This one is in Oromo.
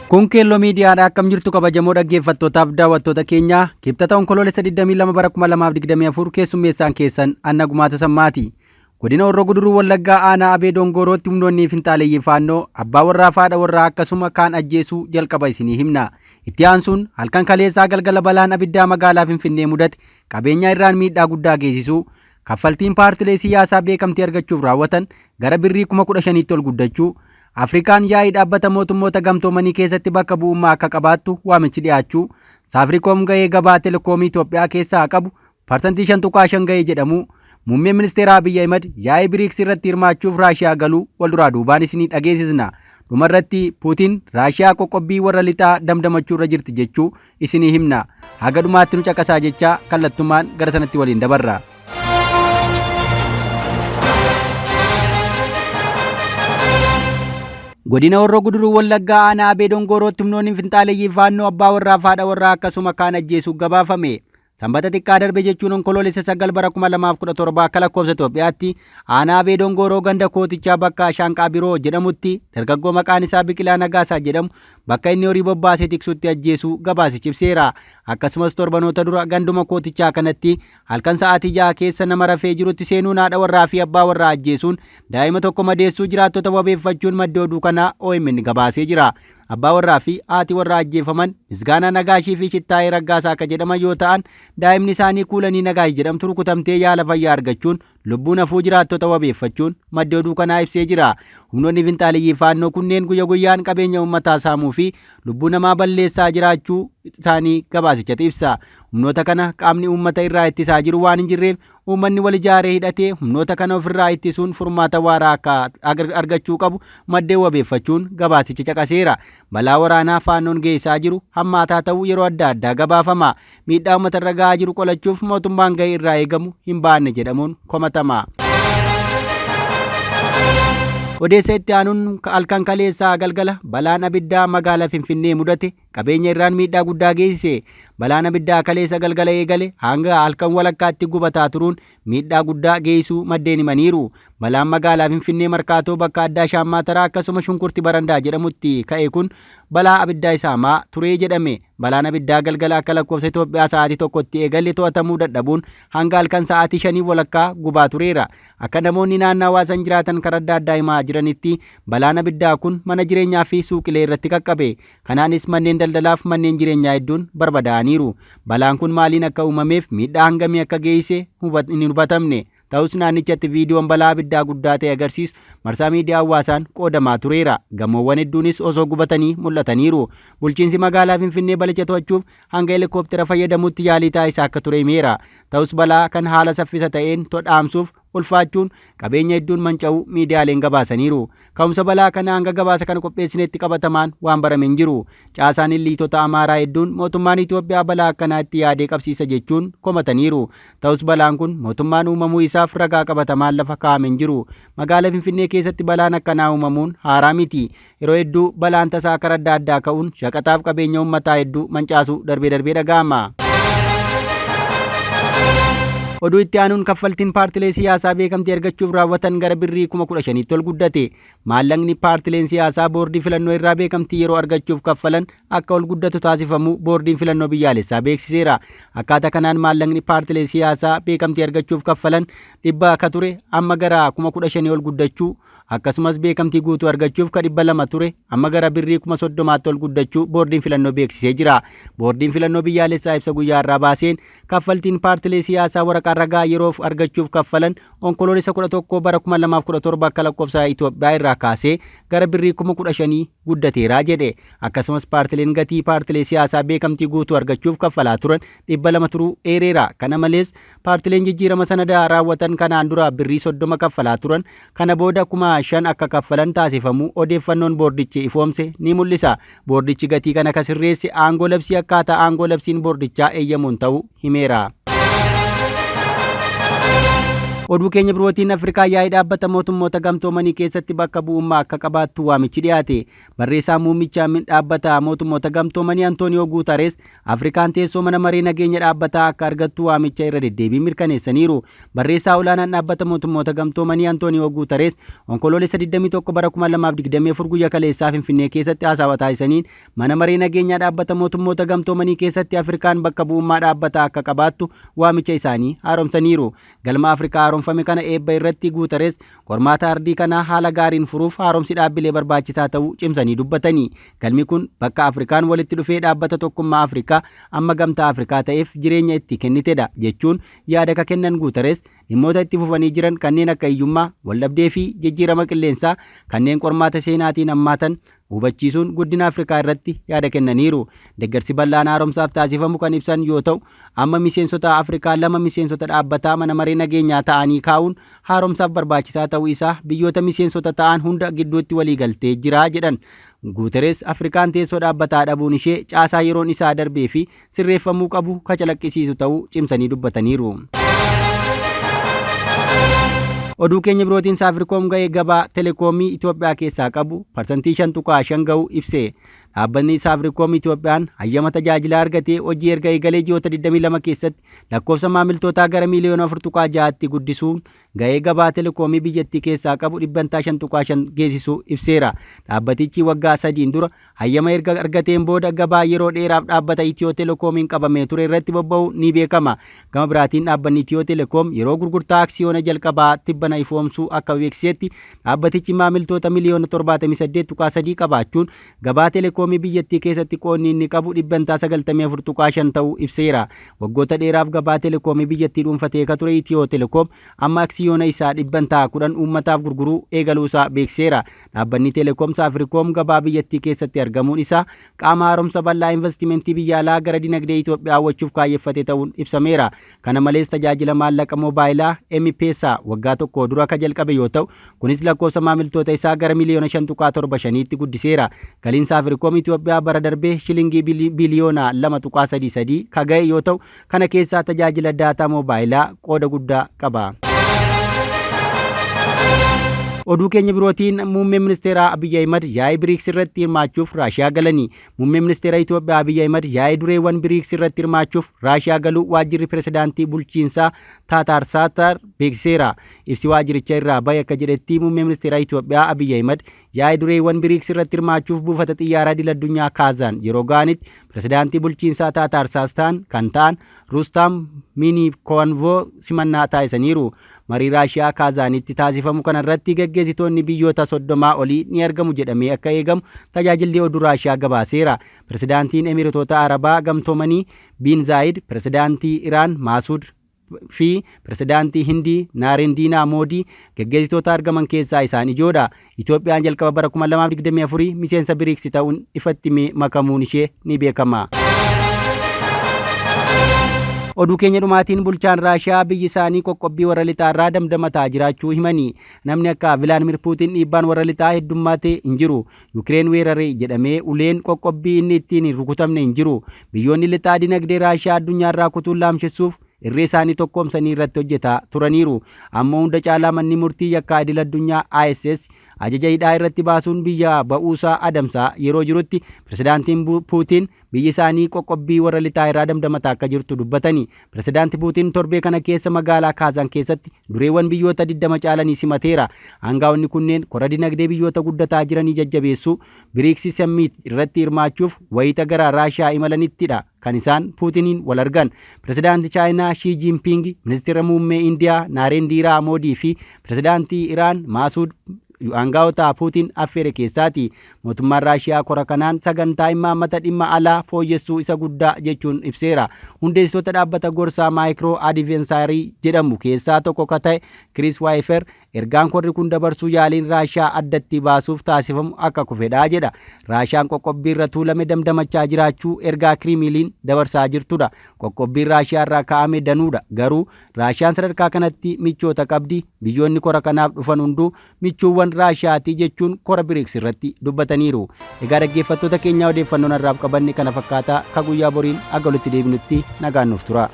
Kun Keelloo Miidiyaadhaa akkam jirtu kabajamoo dhaggeeffattootaaf daawwattoota keenya kibxata onkoloolessa 22 bara 2024 keessummeessaan keessan Anna Gumaata Sammaati. Godina Horroo Guduruu Wallaggaa aanaa Abee Dongorootti humnoonni Finxaaleeyyii Faannoo abbaa warraa faadha warraa akkasuma kaan ajjeesuu jalqaba isinii himna. Itti aansuun halkan kaleessaa galgala balaan abiddaa magaalaa Finfinnee mudate qabeenya irraan miidhaa guddaa geessisuu kaffaltiin paartilee siyaasaa beekamtii argachuuf raawwatan gara birrii 15,000tti ol guddachuu Afrikaan yaa'ii dhaabbata mootummoota gamtoomanii keessatti bakka bu'ummaa akka qabaattu waamichi dhiyaachuu Saafriikoom ga'ee gabaa telekoomii Itoophiyaa keessaa qabu parsantii 5.5 ga'ee jedhamu muummeen ministeera Abiy Ahmed yaa'ii biriiks irratti hirmaachuuf Raashiyaa galuu wal duraa duubaan isinii dhageessisna. Dhumarratti Puutiin Raashiyaa qoqqobbii warra lixaa damdamachuu irra jirti jechuu isinii himna. Haga dhumaatti nu caqasaa jechaa kallattummaan gara sanatti waliin dabarra. Godina Horroo Guduruu Wallaggaa aanaa Abee Dongorootti humnoonni Finxaaleeyyii Faannoo abbaa warraa faadha warraa akkasuma kaan ajjeesuuf gabaafame. Sanbata xiqqaa darbe jechuun onkoloolessa 9 bara 2017 akka lakkoofsa Itoophiyaatti aanaa Abee Dongoroo ganda kootichaa bakka Shaanqaa Biroo jedhamutti dargaggoo maqaan isaa Biqilaa Nagaasaa jedhamu bakka inni horii bobbaasee tiksutti ajjeesuu gabaasichi ibseera. Akkasumas torbanoota dura ganduma kootichaa kanatti halkan sa'aatii 6 keessa nama rafee jirutti seenuun haadha warraa fi abbaa warraa ajjeesuun daa'ima tokko madeessuu jiraattota wabeeffachuun madda oduu kanaa OMN gabaasee jira. Abbaa warraa fi haati warraa ajjeefaman Misgaanaa Nagaashii fi Shittaayee Raggaasaa akka jedhaman yoo ta'an daa'imni isaanii Kuulanii Nagaash jedhamtu rukutamtee yaala fayyaa argachuun lubbuun hafuu jiraattota wabeeffachuun madda oduu kanaa ibsee jira. Humnoonni Finxaaleeyyii Faannoo kunneen guyyaa guyyaan qabeenya uummataa saamuu fi lubbuu namaa balleessaa jiraachuu isaanii gabaasichatti ibsa. Humnoota kana qaamni uummata irraa ittisaa jiru waan hin jirreef uummanni wal ijaaree hidhatee humnoota kana ofirraa ittisuun furmaata waaraa akka argachuu qabu maddeen wabeeffachuun gabaasicha caqaseera. Balaa waraanaa Faannoon geessaa jiru hammaataa ta'uu yeroo adda addaa gabaafama. Miidhaa uummata irra gahaa jiru qolachuuf mootummaan gahee irraa eegamu hin baanne jedhamuun komatama. Odeessa itti aanuun halkan kaleessaa galgala balaan abiddaa magaalaa Finfinnee mudate qabeenya irraan miidhaa guddaa geessise. Balaan abiddaa kaleessa galgala eegale hanga halkan walakkaatti gubataa turuun miidhaa guddaa geessisuu maddeen himaniiru. Balaan magaalaa Finfinnee markaatoo bakka addaa Shaammaa Taraa akkasuma Shunkurtii Barandaa jedhamutti ka'e kun balaa abiddaa isaamaa turee jedhame. Balaan abiddaa galgala akka lakkoofsa Itoophiyaa sa'aatii tokkotti eegalee to'atamuu dadhabuun hanga halkan sa'aatii 5 walakkaa gubaa tureera. Akka namoonni naannawaa san jiraatan karaa adda addaa himaa jiranitti balaan abiddaa kun mana jireenyaa fi suuqilee irratti qaqqabe. Kanaanis manneen daldalaaf manneen jireenyaa hedduun barbadaa'aniiru. Balaan kun maaliin akka uumameef miidhaa hangamii akka geessise hin hubatamne. Ta'us naannichatti viidiyoon balaa abiddaa guddaa ta'e agarsiisu marsaa miidiyaa hawaasaan qoodamaa tureera. Gamoowwan hedduunis osoo gubatanii mul'ataniiru. Bulchiinsi magaalaa Finfinnee balicha to'achuuf hanga helikooftera fayyadamutti yaalii taasisaa akka ture himeera. Ta'us balaa kan haala saffisa ta'een dhaamsuuf ulfaachuun qabeenya hedduun manca'uu miidiyaaleen gabaasaniiru. Ka'umsa balaa kana hanga gabaasa kana qopheessinetti qabatamaan waan barame hin jiru. Caasaan illiitota Amaaraa hedduun mootummaan Itoophiyaa balaa akkanaatti yaadee qabsiisa jechuun komataniiru. Ta'us balaan kun mootummaan uumamuu isaaf ragaa qabatamaan lafa kaa'ame hin jiru. Magaalaa Finfinnee keessatti balaan akkanaa uumamuun haaraa miti. Yeroo hedduu balaan tasaa karaa adda addaa ka'uun shaqaxaaf qabeenya uummataa hedduu mancaasuu darbee dhaga'ama. Oduu itti aanuun kaffaltiin paartilee siyaasaa beekamtii argachuuf raawwatan gara birrii 15,000tti ol guddate. Maallaqni paartileen siyaasaa boordii filannoo irraa beekamtii yeroo argachuuf kaffalan akka ol guddatu taasifamu boordiin filannoo biyyaalessaa beeksiseera. Akkaataa kanaan maallaqni paartilee siyaasaa beekamtii argachuuf kaffalan 100 akka ture amma gara 15,000 ol guddachuu akkasumas beekamtii guutuu argachuuf ka 200 ture amma gara birrii 30,000tti ol guddachuu boordiin filannoo beeksisee jira. Boordiin filannoo biyyaalessaa ibsa guyyaa irraa baaseen kaffaltiin paartilee siyaasaa waraqaa ragaa yeroof argachuuf kaffalan onkoloolessa 11 bara 2017 akka lakkoofsa Itoophiyaa irraa kaasee gara birrii 15,000 guddateera jedhe. Akkasumas paartileen gatii paartilee siyaasaa beekamtii guutuu argachuuf kaffalaa turan 200 turuu eereera. Kana malees paartileen jijjiirama sanadaa raawwatan kanaan dura birrii 30 kaffalaa turan kana booda 5,000 akka kaffalan taasifamu odeeffannoon boordichi ifoomse ni mul'isa. Boordichi gatii kana kan sirreesse aangoo labsii akkaataa aangoo labsiin boordichaa eeyyamuun ta'uu himeera. Oduu keenya birootiin Afrikaa yaa'ii dhaabbata mootummoota gamtoomanii keessatti bakka bu'ummaa akka qabaattu waamichi dhiyaate. Barreessaa muummichaa dhaabbata mootummoota gamtoomanii Antooniyoo Guutarees Afrikaan teessoo mana maree nageenya dhaabbataa akka argattu waamicha irra deddeebiin mirkaneessaniiru. Barreessaa olaanaan dhaabbata mootummoota gamtoomanii Antooniyoo Guutarees onkoloolessa 21 bara 2024 guyyaa kaleessaa Finfinnee keessatti haasawaa taasisaniin mana maree nageenyaa dhaabbata mootummoota gamtoomanii keessatti Afrikaan bakka bu'ummaa dhaabbataa akka qabaattu waamicha isaanii haaromsaniiru. Galma Afrikaa haaromfame kana eebba irratti Guutarees qormaata ardii kana haala gaariin furuuf haaromsi dhaabbilee barbaachisaa ta'uu cimsanii dubbatanii. Galmi kun bakka Afrikaan walitti dhufee dhaabbata tokkummaa Afrikaa amma gamtaa Afrikaa ta'eef jireenya itti kennitedha jechuun yaada ka kennan Guutarees dhimmoota itti fufanii jiran kanneen akka hiyyummaa, waldhabdee fi jijjiirama qilleensaa kanneen qormaata seenaatiin hammaatan hubachiisuun guddina Afrikaa irratti yaada kennaniiru. Deeggarsi bal'aan haaromsaaf taasifamu kan ibsan yoo ta'u, amma miseensota Afrikaa 2 miseensota dhaabbataa mana maree nageenyaa ta'anii kaa'uun haaromsaaf barbaachisaa ta'uu isaa biyyoota miseensota ta'an hunda gidduutti waliigaltee jira jedhan. Guuteres Afrikaan teessoo dhaabbataa dhabuun ishee caasaa yeroon isaa darbee fi sirreeffamuu qabu kacalaqqisiisu ta'uu cimsanii dubbataniiru. Oduu keenya birootiin Saafirikoom ga'ee gabaa telekoomii Itoophiyaa keessaa qabu parsantii 5.5 ga'uu ibse. Dhaabbanni Saafirikoom Itoophiyaan hayyama tajaajila argatee hojii erga eegalee ji'oota 22 keessatti lakkoofsa maamiltootaa gara miliyoona 4.6tti guddisuun ga'ee gabaa telekoomii biyyattii keessaa qabu 5.5 geessisuu ibseera. Dhaabbatichi waggaa 3 dura hayyama erga argateen booda gabaa yeroo dheeraaf dhaabbata Itiyoo Telekoomiin qabamee ture irratti bobba'u ni beekama. Gama biraatiin dhaabbanni Itiyoo Telekoom yeroo gurgurtaa aksiyoona jalqabaa tibbana ifoomsuu akka beeksisetti dhaabbatichi maamiltoota miliyoona 78.3 qabaachuun gabaa telekoomii biyyattii keessatti qoonni inni qabu 94.5 ta'uu ibseera. Waggoota dheeraaf gabaa telekoomii biyyattii dhuunfatee ka ture Itiyoo Telekoom amma aksiyoona isaa 10 uummataaf gurguruu eegaluusaa beekseera. Dhaabbanni Telekoom Saafirikoom gabaa biyyattii keessatti argamuun isaa qaama haaromsa bal'aa investimentii biyya alaa gara dinagdee Itoophiyaa hawwachuuf kaayyeffate ta'uun ibsameera. Kana malees tajaajila maallaqa moobaayilaa M-Pesa waggaa tokko dura ka jalqabe yoo ta'u, kunis lakkoofsa maamiltoota isaa gara miliyoona 5.75tti guddiseera. Galiin Saafirikoom Itoophiyaa bara darbee shilingii biliyoona 2.33 ka ga'e yoo ta'u, kana keessaa tajaajila daataa moobaayilaa qooda guddaa qaba. Oduu keenya birootiin muummee ministeeraa Abiyyi Ahimad yaa'ii BRICS irratti hirmaachuuf Raashiyaa galanii. Muummee ministeera Itoophiyaa Abiyyi Ahimad yaa'ii dureewwan BRICS irratti hirmaachuuf Raashiyaa galuu waajjirri pirezidaantii bulchiinsaa Taatarsaatar beeksiseera. Ibsi waajjiricha irraa bahe akka jedhetti muummee ministeera Itoophiyaa Abiyyi Ahimad yaa'ii dureewwan BRICS irratti hirmaachuuf buufata xiyyaaraa idil-addunyaa Kaazaan yeroo ga'anitti pirezidaantii bulchiinsaa Taatarsaataan kan ta'an Rustam Minikoonvoo simannaa taasisaniiru. Marii Raashiyaa Kaazaanitti taasifamu kanarratti gaggeessitoonni biyyoota 30 olii ni argamu jedhamee akka eegamu tajaajilli oduu Raashiyaa gabaaseera. Pirezidaantiin Emireetota Arabaa gamtoomanii Bin Zaayid, pirezidaantii Iraan Maasuud fi pirezidaantii Hindii Naarendinaa Moodii gaggeessitoota argaman keessaa isaan ijoodha. Itoophiyaan jalqaba bara 2024 miseensa BRICS ta'uun ifatti makamuun ishee ni beekama. Oduu keenya dhumaatiin bulchaan Raashiyaa biyyi isaanii qoqqobbii warra lixaarraa damdamataa jiraachuu himanii. Namni akka Vilaadimir Puutiin dhiibbaan warra lixaa heddummaatee hin jiru. Yukireen weeraree jedhamee uleen qoqqobbii inni ittiin hin rukutamne hin jiru. Biyyoonni lixaa dinagdee Raashiyaa addunyaarraa kutuun laamsessuuf irree isaanii tokkoomsanii irratti hojjetaa turaniiru. Ammoo hunda caalaa manni murtii yakkaa idil-addunyaa ISS ajaja hidhaa irratti baasuun biyya ba'uusaa adamsaa yeroo jirutti pirezidaantiin Puutiin biyyi isaanii qoqqobbii warra lixaa irraa damdamataa akka jirtu dubbatanii. Pirezidaantii Puutiin torbee kana keessa magaalaa Kaazaan keessatti dureewwan biyyoota 20 caalanii simateera. Aangaa'onni kunneen kora dinagdee biyyoota guddataa jiranii jajjabeessuu BRICS Summit irratti hirmaachuuf wayita gara Raashiyaa imalanittidha kan isaan Puutiniin wal argan. Pirezidaantii Chaayinaa Xi Jinping, ministeera muummee Indiyaa Naarendinaa Moodii fi pirezidaantii Iraan Maasuud aangaa'ota Puutiin affeere keessaati. Mootummaan Raashiyaa kora kanaan sagantaa imaammata dhimma alaa fooyyessuu isa guddaa jechuun ibseera. Hundeessitoota dhaabbata gorsaa maayikiroo adiivensaarii jedhamu keessaa tokko ka ta'e Kiriis Waayifer ergaan korri kun dabarsuu yaaliin Raashiyaa addatti baasuuf taasifamu akka kufedha jedha. Raashiyaan qoqqobbii irra tuulame damdamachaa jiraachuu ergaa Kiriimiliin dabarsaa jirtudha. Qoqqobbiin Raashiyaa irraa kaa'ame danuudha. Garuu Raashiyaan sadarkaa kanatti michoota qabdi. Biyyoonni kora kanaaf dhufan hunduu michuuwwan Raashiyaati jechuun kora BRICS irratti dubbataniiru. Egaa dhaggeeffattoota keenyaa odeeffannoon har'aaf qabanne kana fakkaataa ka guyyaa boriin akka walitti deebinutti nagaan nuuf tura.